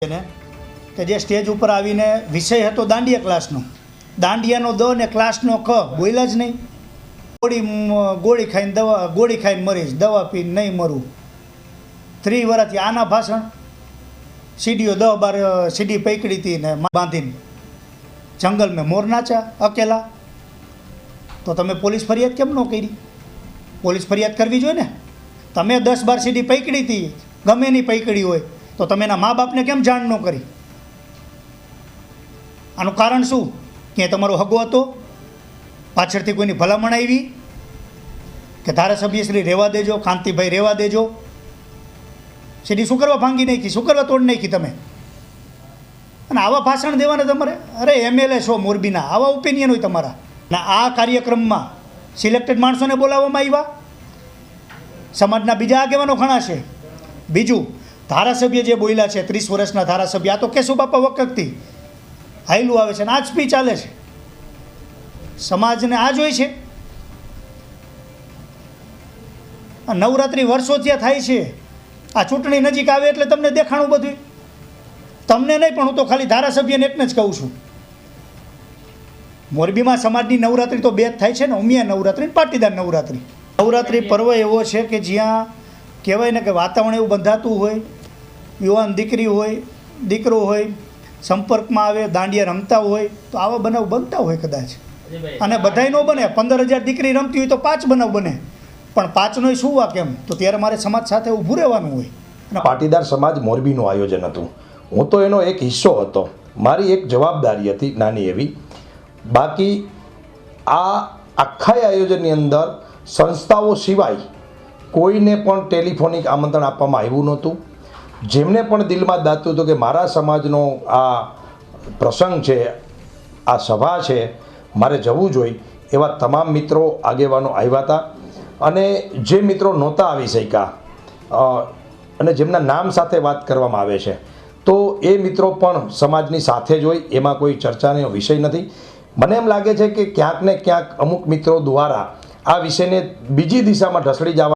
ને કે જે સ્ટેજ ઉપર આવીને વિષય હતો દાંડિયા ક્લાસનો, દાંડિયાનો દ ને ક્લાસનો ક બોલ્યા જ નહીં. ગોળી ખાઈને મરીશ, દવા પીને નહીં મરું. 3 વર્ષથી આના ભાષણ. સીડીઓ 10-12 સીડી પકડી હતી ને બાંધીને જંગલ મેં મોર નાચા અકેલા. તો તમે પોલીસ ફરિયાદ કેમ ન કરી? પોલીસ ફરિયાદ કરવી જોઈએ ને. તમે 10-12 સીડી પકડી હતી, ગમે નહીં પકડી હોય તો તમે એના મા બાપને કેમ જાણ ન કરી? આનું કારણ શું? કે તમારો હગો હતો, પાછળથી કોઈની ભલામણ આવી કે ધારાસભ્ય શ્રી રહેવા દેજો, કાંતિભાઈ રહેવા દેજો. સીડી શું કરવા ભાંગી નાખી, શું કરવા તોડી નાખી તમે? અને આવા ભાષણ દેવાને તમારે? અરે MLA છો મોરબીના, આવા ઓપિનિયન હોય તમારા. અને આ કાર્યક્રમમાં સિલેક્ટેડ માણસોને બોલાવવામાં આવ્યા, સમાજના બીજા આગેવાનો ઘણા છે. બીજું, ધારાસભ્ય જે બોલ્યા છે 30 વર્ષના ધારાસભ્ય, આ તો કેશુબાપા વખતથી હાયલું આવે છે ને આ જ સ્પીચ ચાલે છે. સમાજને આ જ હોય છે. નવરાત્રિ વર્ષો ત્યાં થાય છે. આ ચૂંટણી નજીક આવે એટલે તમને દેખાણું બધું. તમને નહીં, પણ હું તો ખાલી ધારાસભ્યને એકને જ કહું છું. મોરબીમાં સમાજની નવરાત્રિ તો 2 જ થાય છે ને, ઉમિયા નવરાત્રિ, પાટીદાર નવરાત્રિ. નવરાત્રિ પર્વ એવો છે કે જ્યાં કહેવાય ને કે વાતાવરણ એવું બંધાતું હોય, યુવાન દીકરી હોય, દીકરો હોય, સંપર્કમાં આવે, દાંડિયા રમતા હોય, તો આવા બનાવ બનતા હોય કદાચ. અને બધાય ન બને. 15,000 દીકરી રમતી હોય તો 5 બનાવ બને, પણ 5નો શું વા કેમ? તો ત્યારે મારે સમાજ સાથે ઊભું રહેવાનું હોય. પાટીદાર સમાજ મોરબીનું આયોજન હતું. હું તો એનો એક હિસ્સો હતો. મારી એક જવાબદારી હતી નાની એવી. બાકી આ આખા આયોજનની અંદર સંસ્થાઓ સિવાય કોઈને પણ ટેલિફોનિક આમંત્રણ આપવામાં આવ્યું નહોતું. જેમને પણ દિલમાં દાતું હતું કે મારા સમાજનો આ પ્રસંગ છે, આ સભા છે, મારે જવું જોઈએ, એવા તમામ મિત્રો આગેવાનો આવ્યા હતા. અને જે મિત્રો નહોતા આવી શક્યા અને જેમના નામ સાથે વાત કરવામાં આવે છે, તો એ મિત્રો પણ સમાજની સાથે જ હોય, એમાં કોઈ ચર્ચાનો વિષય નથી. મને એમ લાગે છે કે ક્યાંક ને ક્યાંક અમુક મિત્રો દ્વારા આ વિષયને બીજી દિશામાં ઢસડી જવા